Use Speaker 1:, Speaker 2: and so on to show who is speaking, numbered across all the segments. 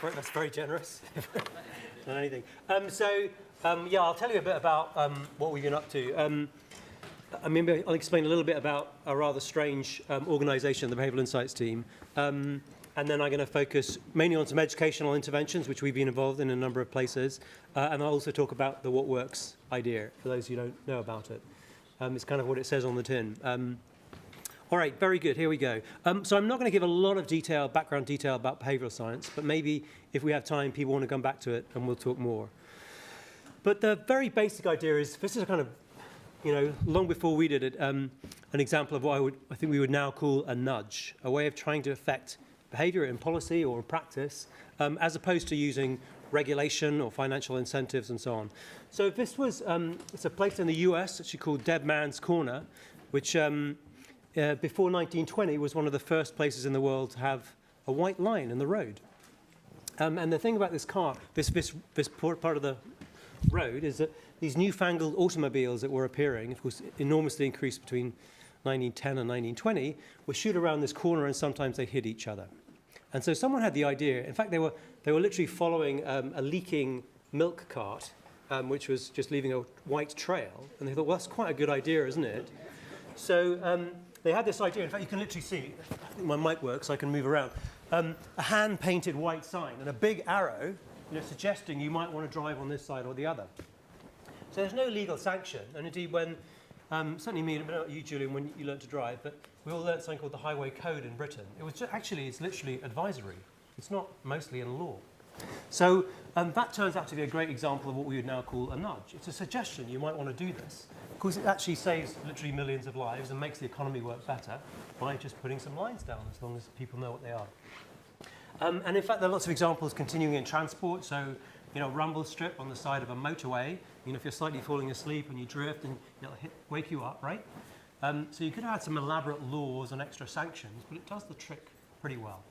Speaker 1: that's very generous. Not anything. Yeah, I'll tell you a bit about what we've been up to. Maybe I'll explain a little bit about a rather strange organisation, the Behavioural Insights team. And then I'm going to focus mainly on some educational interventions, which we've been involved in a number of places. And I'll also talk about the what works idea, for those who don't know about it. It's kind of what it says on the tin. All right, very good. Here we go. So I'm not going to give a lot of background detail about behavioural science, but maybe if we have time, people want to come back to it and we'll talk more. But the very basic idea is, this is a kind of, long before we did it, an example of what I think we would now call a nudge, a way of trying to affect behaviour in policy or in practice, as opposed to using regulation or financial incentives and so on. So this was, it's a place in the US actually called Dead Man's Corner, which before 1920 was one of the first places in the world to have a white line in the road. And the thing about this part of the road is that these newfangled automobiles that were appearing, of course, enormously increased between 1910 and 1920, would shoot around this corner and sometimes they hit each other. And so someone had the idea, in fact, they were literally following a leaking milk cart, which was just leaving a white trail. And they thought, well, that's quite a good idea, isn't it? So they had this idea. In fact, you can literally see, I think my mic works, so I can move around, a hand-painted white sign and a big arrow, suggesting you might want to drive on this side or the other. So there's no legal sanction. And indeed, when, certainly me, I don't know about you, Julian, when you learned to drive, but we all learned something called the Highway Code in Britain. It was it's literally advisory. It's not mostly in law. So that turns out to be a great example of what we would now call a nudge. It's a suggestion you might want to do this. Of course, it actually saves literally millions of lives and makes the economy work better by just putting some lines down, as long as people know what they are. And in fact, there are lots of examples continuing in transport. So, rumble strip on the side of a motorway. If you're slightly falling asleep and you drift, and it'll wake you up, right? So you could have had some elaborate laws and extra sanctions, but it does the trick pretty well.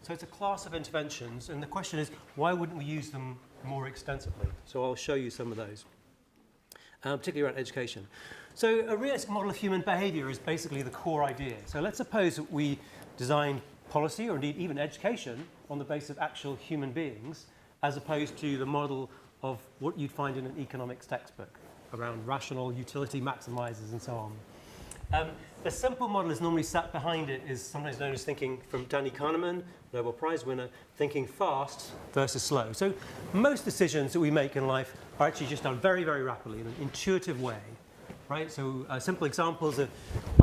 Speaker 1: So it's a class of interventions, and the question is, why wouldn't we use them more extensively? So I'll show you some of those, particularly around education. So a realistic model of human behaviour is basically the core idea. So let's suppose that we design policy, or indeed even education, on the basis of actual human beings, as opposed to the model of what you'd find in an economics textbook around rational utility maximizers and so on. The simple model is normally sat behind it is sometimes known as thinking, from Danny Kahneman, Nobel Prize winner, thinking fast versus slow. So most decisions that we make in life are actually just done very, very rapidly in an intuitive way, right? So simple examples of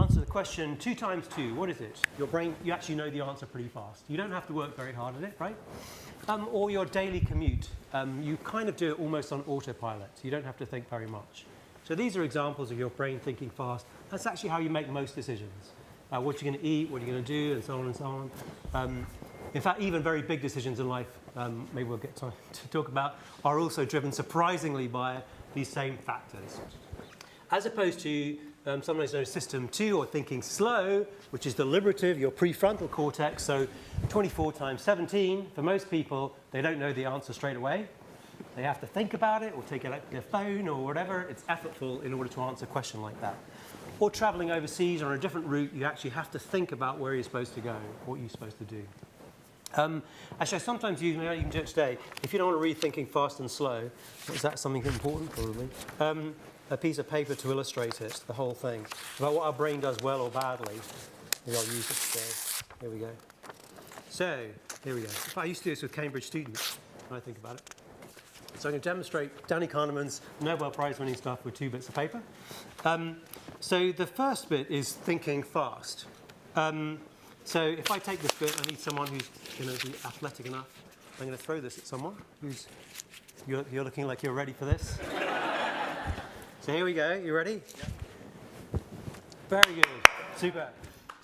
Speaker 1: answer the question 2 times 2, what is it? Your brain, you actually know the answer pretty fast. You don't have to work very hard at it, right? Or your daily commute. You kind of do it almost on autopilot. You don't have to think very much. So these are examples of your brain thinking fast. That's actually how you make most decisions. What you're going to eat, what you're going to do, and so on and so on. In fact, even very big decisions in life, maybe we'll get time to talk about, are also driven surprisingly by these same factors. As opposed to sometimes known as system 2, or thinking slow, which is deliberative, your prefrontal cortex. So 24 times 17, for most people, they don't know the answer straight away. They have to think about it, or take out their phone, or whatever. It's effortful in order to answer a question like that. Or traveling overseas or on a different route, you actually have to think about where you're supposed to go, what you're supposed to do. Actually, I sometimes use, maybe I even do it today, if you don't want to read thinking fast and slow, is that something important, probably? A piece of paper to illustrate it, the whole thing, about what our brain does well or badly. Maybe I'll use it today. Here we go. So, here we go. I used to do this with Cambridge students, when I think about it. So I'm going to demonstrate Danny Kahneman's Nobel Prize winning stuff with 2 bits of paper. So the first bit is thinking fast. So if I take this bit, I need someone who's going to be athletic enough. I'm going to throw this at someone who's, you're looking like you're ready for this. So here we go. You ready? Yeah. Very good. Super.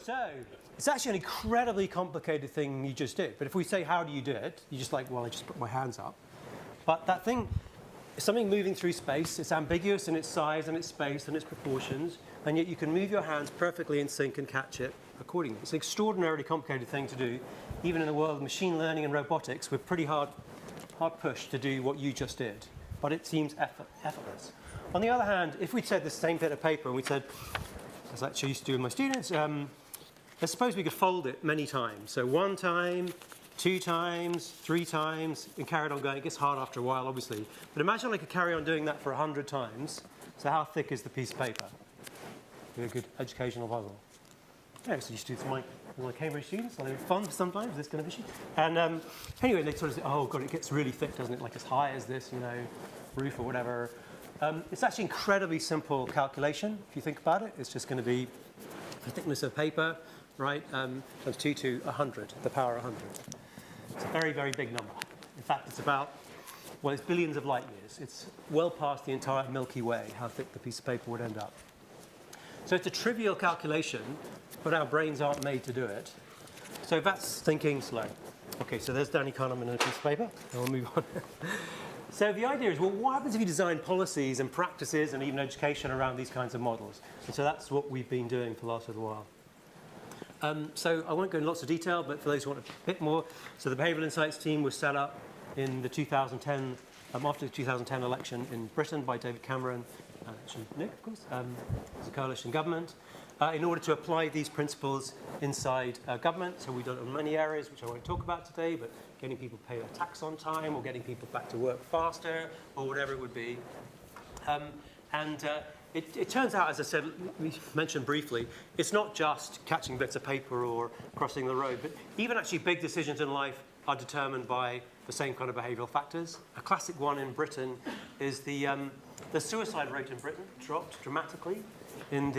Speaker 1: So it's actually an incredibly complicated thing you just did. But if we say, how do you do it? You're just like, well, I just put my hands up. But that thing is something moving through space. It's ambiguous in its size and its space and its proportions. And yet you can move your hands perfectly in sync and catch it accordingly. It's an extraordinarily complicated thing to do. Even in the world of machine learning and robotics, we're pretty hard pushed to do what you just did. But it seems effortless. On the other hand, if we'd said the same bit of paper and we said, as I actually used to do with my students, let's suppose we could fold it many times. So 1 time, 2 times, 3 times, and carried on going. It gets hard after a while, obviously. But imagine I could carry on doing that for 100 times. So how thick is the piece of paper? Do a good educational puzzle. Yeah, so you used to do this with my Cambridge students. They're fun sometimes, this kind of issue. And anyway, they sort of say, oh, God, it gets really thick, doesn't it? Like as high as this, roof or whatever. It's actually incredibly simple calculation, if you think about it. It's just going to be the thickness of paper, right, times 2 to 100, the power 100. It's a very, very big number. In fact, it's about, well, it's billions of light years. It's well past the entire Milky Way, how thick the piece of paper would end up. So it's a trivial calculation, but our brains aren't made to do it. So that's thinking slow. Okay, so there's Danny Kahneman on a piece of paper, and we'll move on. So the idea is, well, what happens if you design policies and practices and even education around these kinds of models? And so that's what we've been doing for the last little while. So I won't go into lots of detail, but for those who want a bit more, so the Behavioural Insights team was set up in the 2010, after the 2010 election in Britain by David Cameron, actually Nick, of course, as a coalition government, in order to apply these principles inside government. So we've done it in many areas, which I won't talk about today, but getting people to pay their tax on time, or getting people back to work faster, or whatever it would be. It turns out, as I said, we mentioned briefly, it's not just catching bits of paper or crossing the road, but even actually big decisions in life are determined by the same kind of behavioural factors. A classic one in Britain is the suicide rate in Britain dropped dramatically in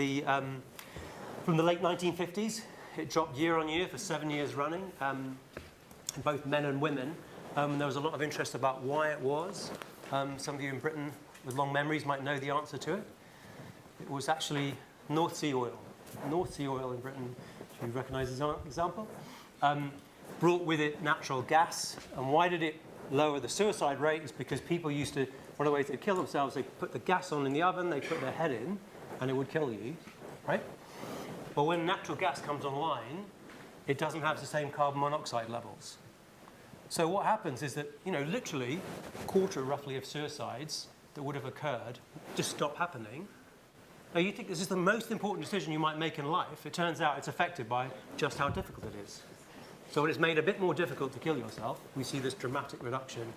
Speaker 1: from the late 1950s. It dropped year on year for 7 years running, in both men and women. There was a lot of interest about why it was. Some of you in Britain with long memories might know the answer to it. It was actually North Sea oil. North Sea oil in Britain, do you recognise this example? Brought with it natural gas. And why did it lower the suicide rate? It's because people used to, one of the ways they'd kill themselves, they put the gas on in the oven, they put their head in, and it would kill you, right? But when natural gas comes online, it doesn't have the same carbon monoxide levels. So what happens is that, literally a quarter roughly of suicides that would have occurred just stop happening. Now you think this is the most important decision you might make in life. It turns out it's affected by just how difficult it is. So when it's made a bit more difficult to kill yourself, we see this dramatic reduction.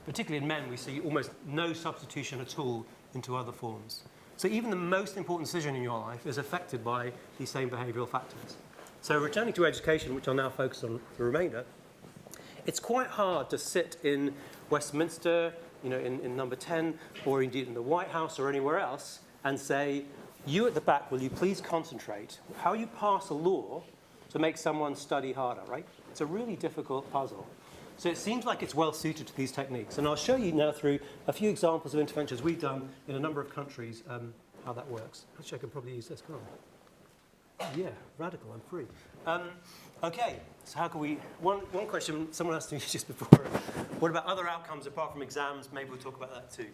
Speaker 1: Particularly in men, we see almost no substitution at all into other forms. So even the most important decision in your life is affected by these same behavioural factors. So returning to education, which I'll now focus on the remainder, it's quite hard to sit in Westminster, in number 10, or indeed in the White House or anywhere else, and say, you at the back, will you please concentrate how you pass a law to make someone study harder, right? It's a really difficult puzzle. So it seems like it's well suited to these techniques. And I'll show you now through a few examples of interventions we've done in a number of countries, how that works. Actually, I can probably use this, can't I? Yeah, radical, I'm free. Okay, so how can we, one question someone asked me just before, what about other outcomes apart from exams? Maybe we'll talk about that too.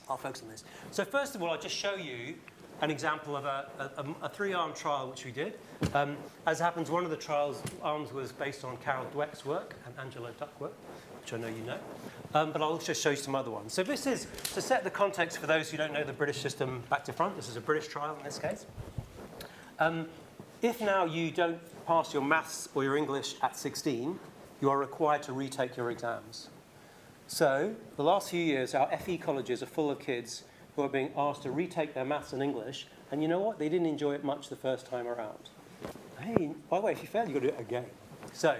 Speaker 1: I'll focus on this. So first of all, I'll just show you an example of a 3-arm trial which we did. As happens, one of the trials arms was based on Carol Dweck's work and Angela Duckworth, which I know you know. But I'll also show you some other ones. So this is, to set the context for those who don't know the British system back to front, this is a British trial in this case. If now you don't pass your maths or your English at 16, you are required to retake your exams. So the last few years, our FE colleges are full of kids who are being asked to retake their maths and English, and you know what? They didn't enjoy it much the first time around. Hey, by the way, if you fail, you've got to do it again. So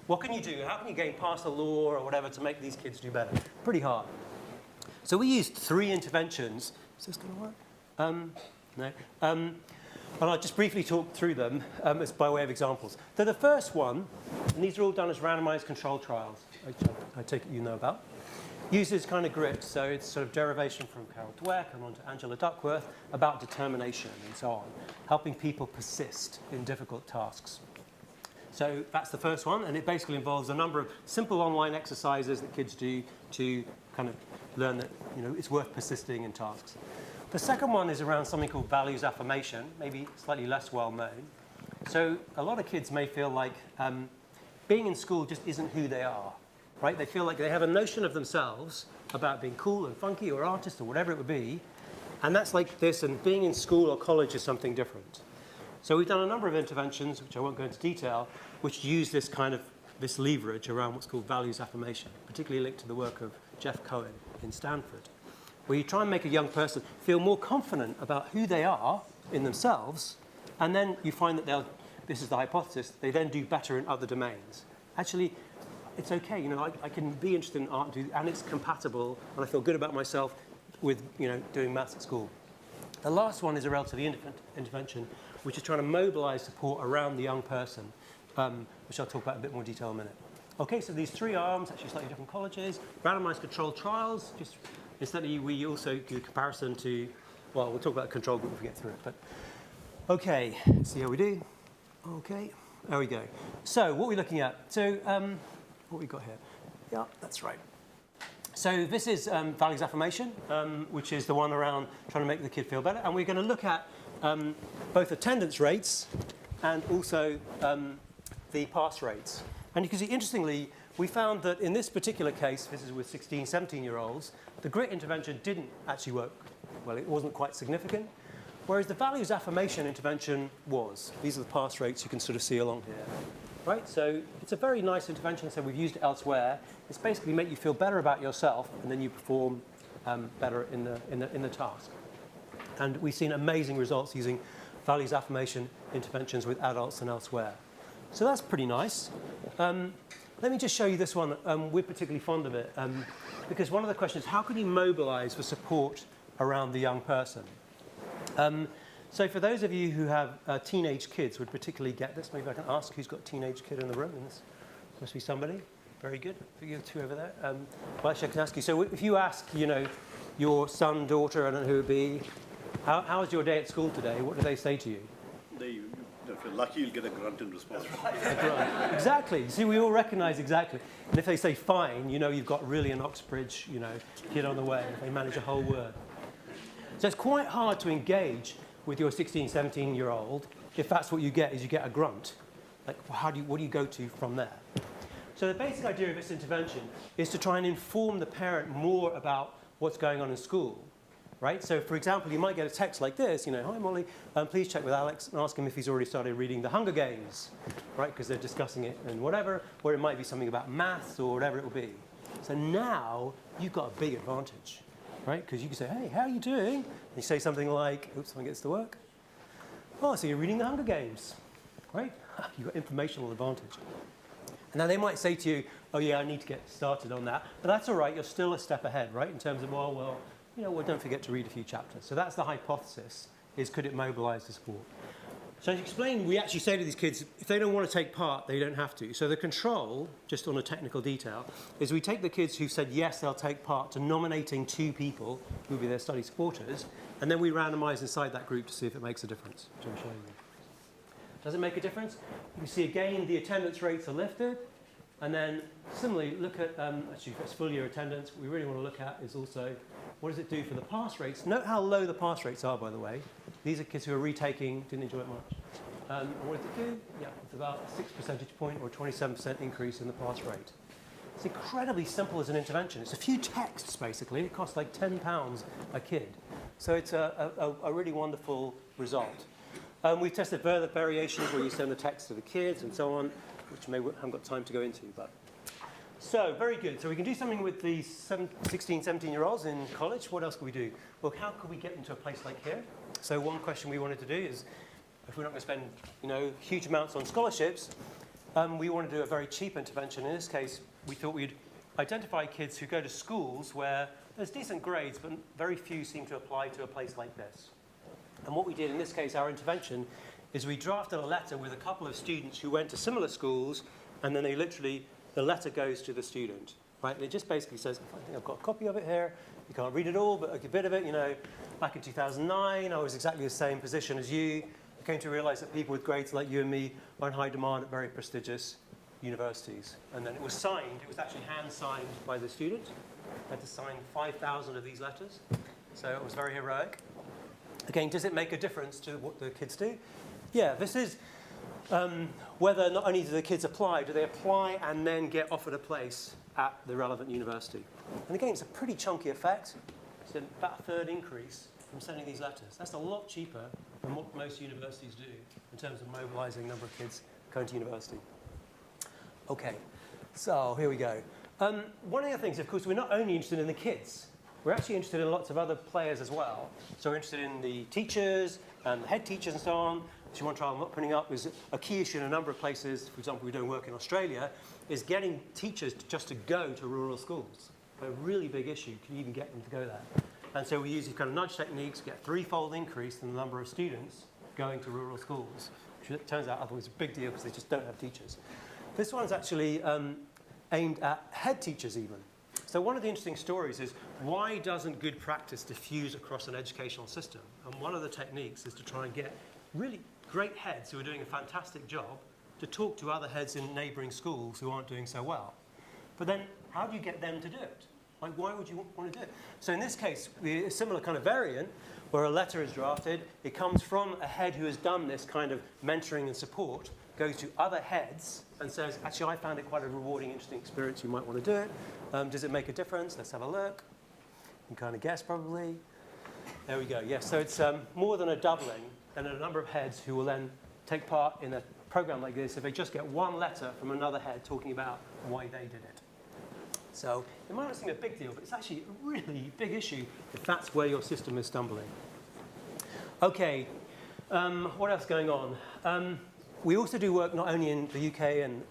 Speaker 1: what can you do? How can you pass a law or whatever to make these kids do better? Pretty hard. So we used 3 interventions. Is this going to work? No. And I'll just briefly talk through them as by way of examples. So the first one, and these are all done as randomized control trials, which I take it you know about, uses kind of grit. So it's sort of derivation from Carol Dweck and on to Angela Duckworth about determination and so on, helping people persist in difficult tasks. So that's the first one, and it basically involves a number of simple online exercises that kids do to kind of learn that it's worth persisting in tasks. The second one is around something called values affirmation, maybe slightly less well known. So a lot of kids may feel like being in school just isn't who they are, right? They feel like they have a notion of themselves about being cool and funky or artist or whatever it would be, and that's like this, and being in school or college is something different. So we've done a number of interventions, which I won't go into detail, which use this kind of this leverage around what's called values affirmation, particularly linked to the work of Jeff Cohen in Stanford, where you try and make a young person feel more confident about who they are in themselves, and then you find that this is the hypothesis, they then do better in other domains. Actually, it's okay, I can be interested in art and it's compatible, and I feel good about myself with, doing maths at school. The last one is a relatively indifferent intervention, which is trying to mobilize support around the young person, which I'll talk about in a bit more detail in a minute. Okay, so these 3 arms, actually slightly different colleges, randomized controlled trials. Just incidentally, we also do a comparison to, well, we'll talk about the control group if we get through it. But okay, see how we do. Okay, there we go. So what are we looking at? So what we got here? Yeah, that's right. So this is values affirmation, which is the one around trying to make the kid feel better. And we're going to look at both attendance rates and also the pass rates. And you can see, interestingly, we found that in this particular case, this is with 16, 17-year-olds, the grit intervention didn't actually work. Well, it wasn't quite significant, whereas the values affirmation intervention was. These are the pass rates you can sort of see along here. Right, so it's a very nice intervention, so we've used it elsewhere. It's basically make you feel better about yourself, and then you perform better in the task. And we've seen amazing results using values affirmation interventions with adults and elsewhere. So that's pretty nice. Let me just show you this one. We're particularly fond of it, because one of the questions is, how can you mobilize for support around the young person? So for those of you who have teenage kids would particularly get this. Maybe I can ask who's got a teenage kid in the room. And this must be somebody. Very good. You have 2 over there. Well, actually, I can ask you. So if you ask, your son, daughter, I don't know who it would be, how was your day at school today? What do they say to you?
Speaker 2: If you're lucky, you'll get a grunt in response.
Speaker 1: A grunt. Exactly. See, we all recognize exactly. And if they say fine, you've got really an Oxbridge, kid on the way. If they manage a whole word. So it's quite hard to engage with your 16, 17-year-old if that's what you get, is you get a grunt. Like, what do you go to from there? So the basic idea of this intervention is to try and inform the parent more about what's going on in school. Right? So, for example, you might get a text like this, hi, Molly, please check with Alex and ask him if he's already started reading The Hunger Games, right? Because they're discussing it and whatever, or it might be something about maths or whatever it will be. So now you've got a big advantage, right? Because you can say, hey, how are you doing? And you say something like, oops, someone gets to work. Oh, so you're reading The Hunger Games, right? You've got informational advantage. And now they might say to you, oh, yeah, I need to get started on that. But that's all right, you're still a step ahead, right? In terms of, well, don't forget to read a few chapters. So that's the hypothesis, is could it mobilize the support? So as you explained, we actually say to these kids, if they don't want to take part, they don't have to. So the control, just on a technical detail, is we take the kids who said yes, they'll take part, to nominating 2 people who will be their study supporters, and then we randomize inside that group to see if it makes a difference, which I'm showing you. Does it make a difference? You can see again the attendance rates are lifted. And then similarly, look at, actually for full year attendance, what we really want to look at is also, what does it do for the pass rates? Note how low the pass rates are, by the way. These are kids who are retaking, didn't enjoy it much. And what does it do? Yeah, it's about a 6 percentage point or 27% increase in the pass rate. It's incredibly simple as an intervention. It's a few texts, basically. It costs like £10 a kid. So it's a really wonderful result. We've tested further variations where you send the text to the kids and so on, which we haven't got time to go into. But so, very good. So we can do something with the 16, 17-year-olds in college. What else can we do? Well, how could we get them to a place like here? So one question we wanted to do is, if we're not going to spend, huge amounts on scholarships, we want to do a very cheap intervention. In this case, we thought we'd identify kids who go to schools where there's decent grades, but very few seem to apply to a place like this. And what we did in this case, our intervention, is we drafted a letter with a couple of students who went to similar schools, and then the letter goes to the student, right? And it just basically says, I think I've got a copy of it here. You can't read it all, but a bit of it, back in 2009, I was exactly the same position as you. I came to realize that people with grades like you and me are in high demand at very prestigious universities. And then it was signed, it was actually hand-signed by the student. I had to sign 5,000 of these letters, so it was very heroic. Again, does it make a difference to what the kids do? Yeah, this is whether not only do the kids apply, do they apply and then get offered a place at the relevant university. And again, it's a pretty chunky effect. It's about a third increase from sending these letters. That's a lot cheaper than what most universities do in terms of mobilizing the number of kids going to university. Okay, so here we go. One of the things, of course, we're not only interested in the kids. We're actually interested in lots of other players as well. So we're interested in the teachers and the head teachers and so on. So one trial I'm opening up is a key issue in a number of places. For example, we're doing work in Australia, is getting teachers just to go to rural schools. A really big issue, can you even get them to go there? And so we use these kind of nudge techniques to get a threefold increase in the number of students going to rural schools, which it turns out otherwise is a big deal because they just don't have teachers. This one's actually aimed at head teachers even. So one of the interesting stories is, why doesn't good practice diffuse across an educational system? And one of the techniques is to try and get really great heads who are doing a fantastic job to talk to other heads in neighbouring schools who aren't doing so well. But then, how do you get them to do it? Like, why would you want to do it? So in this case, a similar kind of variant, where a letter is drafted, it comes from a head who has done this kind of mentoring and support, goes to other heads and says, actually, I found it quite a rewarding, interesting experience, you might want to do it. Does it make a difference? Let's have a look. You can kind of guess, probably. There we go, yes. So it's more than a doubling, and a number of heads who will then take part in a program like this if they just get one letter from another head talking about why they did it. So it might not seem a big deal, but it's actually a really big issue if that's where your system is stumbling. Okay, what else going on? We also do work not only in the UK and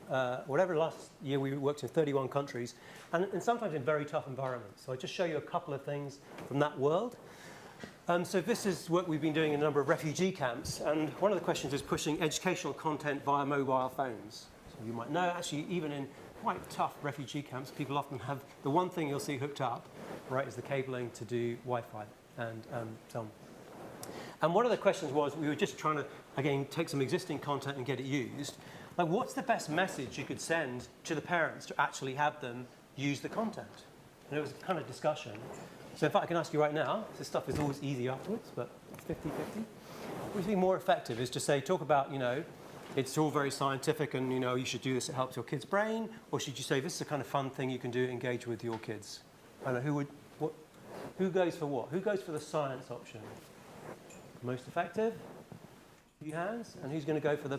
Speaker 1: whatever. Last year we worked in 31 countries, and sometimes in very tough environments. So I'll just show you a couple of things from that world. So this is work we've been doing in a number of refugee camps, and one of the questions is pushing educational content via mobile phones. So you might know, actually, even in quite tough refugee camps, people often have the one thing you'll see hooked up, right, is the cabling to do Wi-Fi and so on. And one of the questions was, we were just trying to, again, take some existing content and get it used. Like, what's the best message you could send to the parents to actually have them use the content? And it was a kind of discussion. So in fact, I can ask you right now, this stuff is always easy afterwards, but 50-50. What would be more effective is to say, talk about, you know, it's all very scientific and, you know, you should do this, it helps your kid's brain, or should you say, this is a kind of fun thing you can do, engage with your kids? I don't know, who goes for what? Who goes for the science option? Most effective? Few hands. And who's going to go for the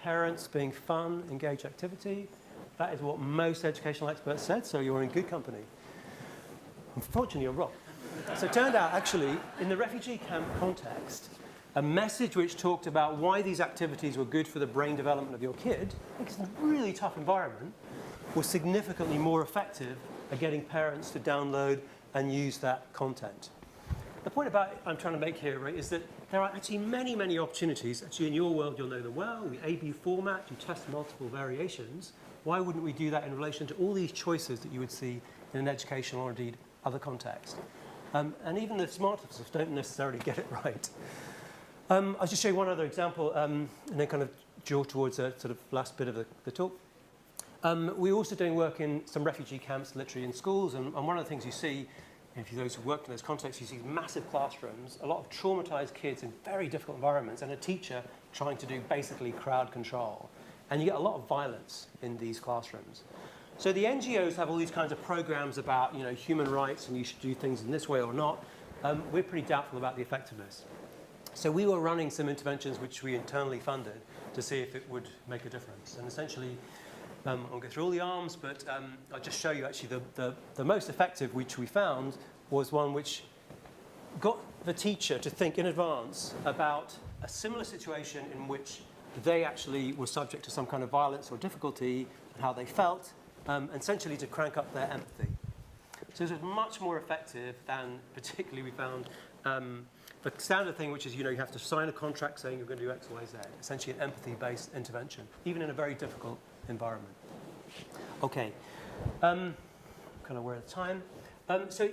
Speaker 1: parents being fun, engaged activity? That is what most educational experts said, so you're in good company. Unfortunately, you're wrong. So it turned out, actually, in the refugee camp context, a message which talked about why these activities were good for the brain development of your kid, because it's a really tough environment, was significantly more effective at getting parents to download and use that content. The point I'm trying to make here, right, is that there are actually many, many opportunities. Actually, in your world, you'll know them well. The A/B format, you test multiple variations. Why wouldn't we do that in relation to all these choices that you would see in an educational or indeed other context? And even the smartest of us don't necessarily get it right. I'll just show you one other example and then kind of draw towards a sort of last bit of the talk. We're also doing work in some refugee camps, literally in schools, and one of the things you see, if you those who work in those contexts, you see massive classrooms, a lot of traumatized kids in very difficult environments, and a teacher trying to do basically crowd control. And you get a lot of violence in these classrooms. So the NGOs have all these kinds of programs about, you know, human rights and you should do things in this way or not. We're pretty doubtful about the effectiveness. So we were running some interventions which we internally funded to see if it would make a difference. And essentially, I won't go through all the arms, but I'll just show you actually the most effective which we found was one which got the teacher to think in advance about a similar situation in which they actually were subject to some kind of violence or difficulty and how they felt, essentially to crank up their empathy. So this was much more effective than particularly we found the standard thing, which is, you know, you have to sign a contract saying you're going to do X, Y, Z, essentially an empathy-based intervention, even in a very difficult environment. Okay, kind of we're at time. So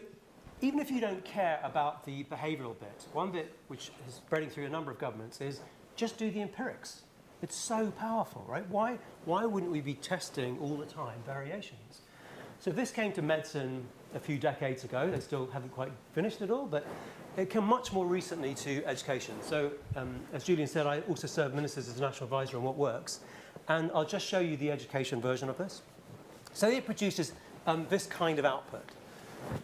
Speaker 1: even if you don't care about the behavioural bit, one bit which is spreading through a number of governments is just do the empirics. It's so powerful, right? Why wouldn't we be testing all the time variations? So this came to medicine a few decades ago. They still haven't quite finished it all, but it came much more recently to education. So as Julian said, I also serve ministers as a national advisor on what works. And I'll just show you the education version of this. So it produces this kind of output.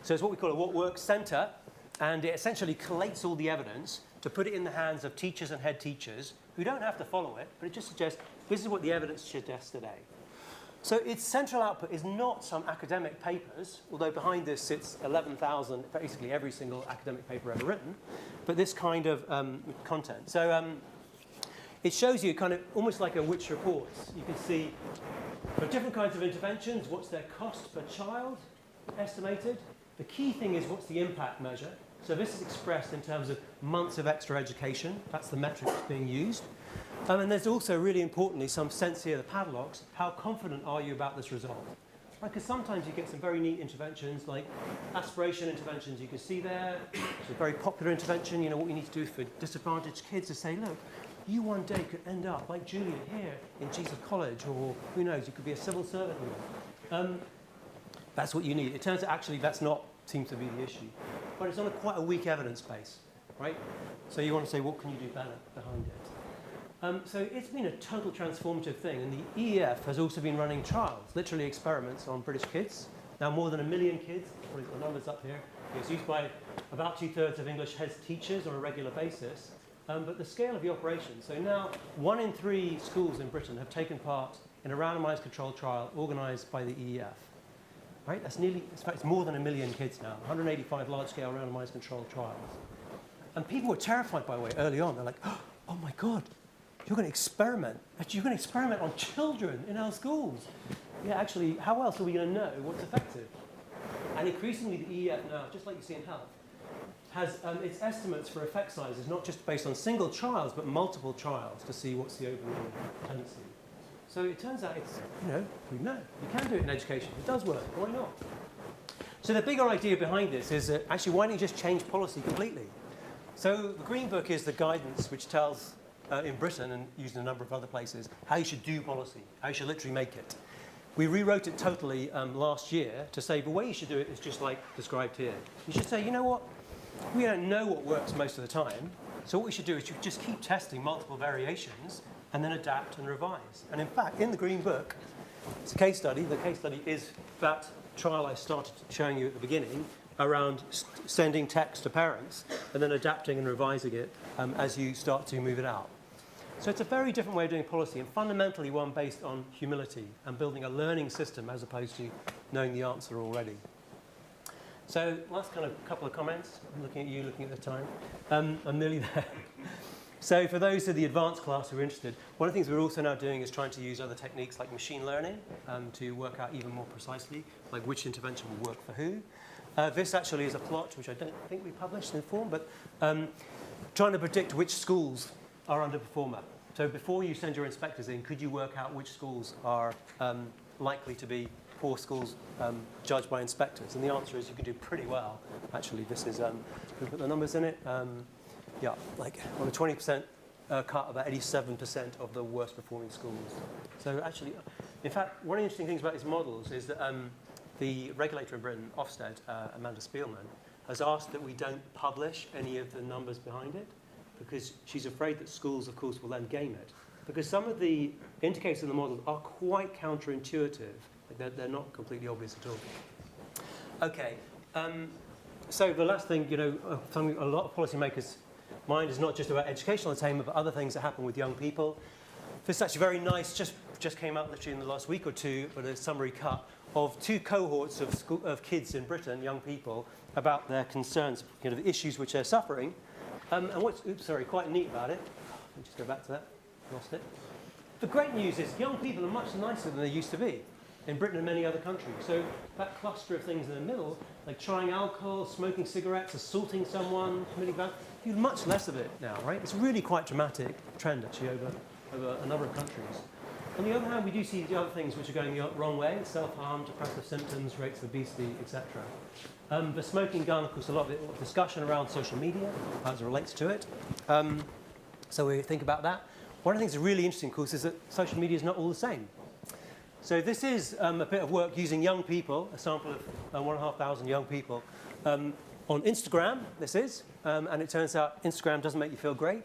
Speaker 1: So it's what we call a What Works Centre, and it essentially collates all the evidence to put it in the hands of teachers and head teachers who don't have to follow it, but it just suggests this is what the evidence suggests today. So its central output is not some academic papers, although behind this sits 11,000, basically every single academic paper ever written, but this kind of content. So it shows you kind of almost like a Which Reports. You can see for different kinds of interventions, what's their cost per child estimated. The key thing is what's the impact measure. So this is expressed in terms of months of extra education. That's the metric that's being used. And there's also, really importantly, some sense here, the padlocks. How confident are you about this result? Because sometimes you get some very neat interventions, like aspiration interventions you can see there. It's a very popular intervention. You know, what you need to do for disadvantaged kids is say, look, you one day could end up like Julia here in Jesus College, or who knows, you could be a civil servant here. That's what you need. It turns out actually that's not seems to be the issue. But it's on quite a weak evidence base, right? So you want to say, what can you do better behind it? So it's been a total transformative thing, and the EEF has also been running trials, literally experiments on British kids. Now more than 1 million kids, probably got the numbers up here. It's used by about 2/3 of English heads teachers on a regular basis. But the scale of the operation, so now 1 in 3 schools in Britain have taken part in a randomized controlled trial organised by the EEF. Right? That's nearly, in fact, it's more than 1 million kids now, 185 large-scale randomized controlled trials. And people were terrified, by the way, early on. They're like, oh my God, you're going to experiment. You're going to experiment on children in our schools. Yeah, actually, how else are we going to know what's effective? And increasingly, the EEF now, just like you see in health, has its estimates for effect sizes not just based on single trials, but multiple trials to see what's the overall tendency. So it turns out it's, we know. You can do it in education. It does work. Why not? So the bigger idea behind this is that actually, why don't you just change policy completely? So the Green Book is the guidance which tells, in Britain and used in a number of other places, how you should do policy, how you should literally make it. We rewrote it totally last year to say the way you should do it is just like described here. You should say, you know what? We don't know what works most of the time. So what we should do is you just keep testing multiple variations and then adapt and revise. And in fact, in the Green Book, it's a case study. The case study is that trial I started showing you at the beginning around sending text to parents and then adapting and revising it as you start to move it out. So it's a very different way of doing policy, and fundamentally one based on humility and building a learning system as opposed to knowing the answer already. So last kind of couple of comments. I'm looking at you, looking at the time. I'm nearly there. So for those of the advanced class who are interested, one of the things we're also now doing is trying to use other techniques like machine learning to work out even more precisely, like which intervention will work for who. This actually is a plot which I don't think we published in form, but trying to predict which schools are underperformer. So before you send your inspectors in, could you work out which schools are likely to be poor schools judged by inspectors? And the answer is you can do pretty well. Actually, this is, we put the numbers in it. Yeah, like on a 20% cut, about 87% of the worst performing schools. So actually, in fact, one of the interesting things about these models is that the regulator in Britain, Ofsted, Amanda Spielman, has asked that we don't publish any of the numbers behind it because she's afraid that schools, of course, will then game it. Because some of the indicators in the models are quite counterintuitive. Like they're not completely obvious at all. Okay, so the last thing, something a lot of policymakers' mind is not just about educational attainment, but other things that happen with young people. This is actually very nice, just came out literally in the last week or two, but a summary cut of 2 cohorts of kids in Britain, young people, about their concerns, the issues which they're suffering. And what's, quite neat about it, let me just go back to that, lost it. The great news is young people are much nicer than they used to be in Britain and many other countries. So that cluster of things in the middle, like trying alcohol, smoking cigarettes, assaulting someone, committing violence, you do much less of it now, right? It's really quite dramatic trend actually over a number of countries. On the other hand, we do see the other things which are going the wrong way: self-harm, depressive symptoms, rates of obesity, etc. The smoking gun, of course, a lot of discussion around social media as it relates to it. So we think about that. One of the things that's really interesting, of course, is that social media is not all the same. So this is a bit of work using young people, a sample of 1,500 young people, on Instagram, this is. And it turns out Instagram doesn't make you feel great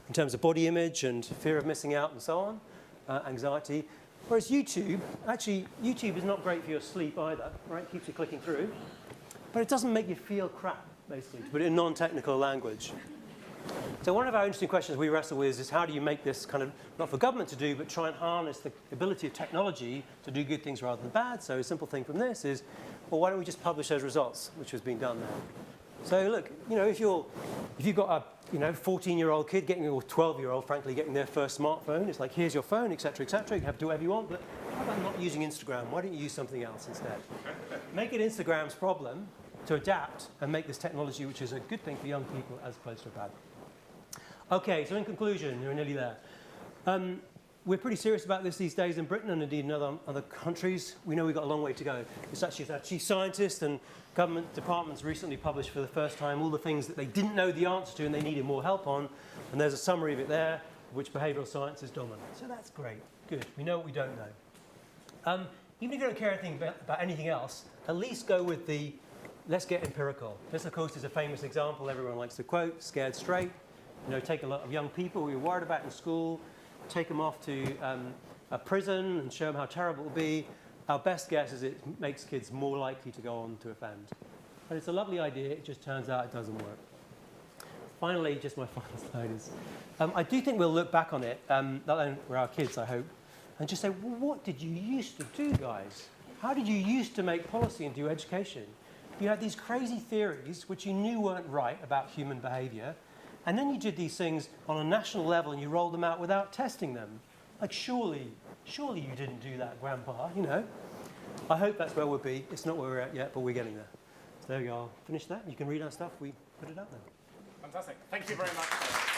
Speaker 1: in terms of body image and fear of missing out and so on, anxiety. Whereas YouTube, actually, YouTube is not great for your sleep either, right? Keeps you clicking through. But it doesn't make you feel crap, basically, to put it in non-technical language. So one of our interesting questions we wrestle with is how do you make this kind of, not for government to do, but try and harness the ability of technology to do good things rather than bad. So a simple thing from this is, well, why don't we just publish those results, which has been done now. So look, you know, if you've got a 14-year-old kid getting, or 12-year-old, frankly, getting their first smartphone, it's like, here's your phone, et cetera, et cetera. You can have to do whatever you want, but how about not using Instagram? Why don't you use something else instead? Make it Instagram's problem to adapt and make this technology, which is a good thing for young people, as opposed to a bad. Okay, so in conclusion, we're nearly there. We're pretty serious about this these days in Britain and indeed in other countries. We know we've got a long way to go. It's actually our chief scientist and government departments recently published for the first time all the things that they didn't know the answer to and they needed more help on. And there's a summary of it there, which behavioural science is dominant. So that's great. Good. We know what we don't know. Even if you don't care anything about anything else, at least go with the let's get empirical. This, of course, is a famous example everyone likes to quote, scared straight. You know, take a lot of young people we were worried about in school, take them off to a prison and show them how terrible it will be. Our best guess is it makes kids more likely to go on to offend. But it's a lovely idea, it just turns out it doesn't work. Finally, just my final slide is, I do think we'll look back on it, not only for our kids, I hope, and just say, well, what did you used to do, guys? How did you used to make policy and do education? You had these crazy theories which you knew weren't right about human behaviour, and then you did these things on a national level and you rolled them out without testing them. Like, surely you didn't do that, Grandpa, you know. I hope that's where we'll be. It's not where we're at yet, but we're getting there. So there we are. Finish that. You can read our stuff. We put it up there.
Speaker 3: Fantastic. Thank you very much.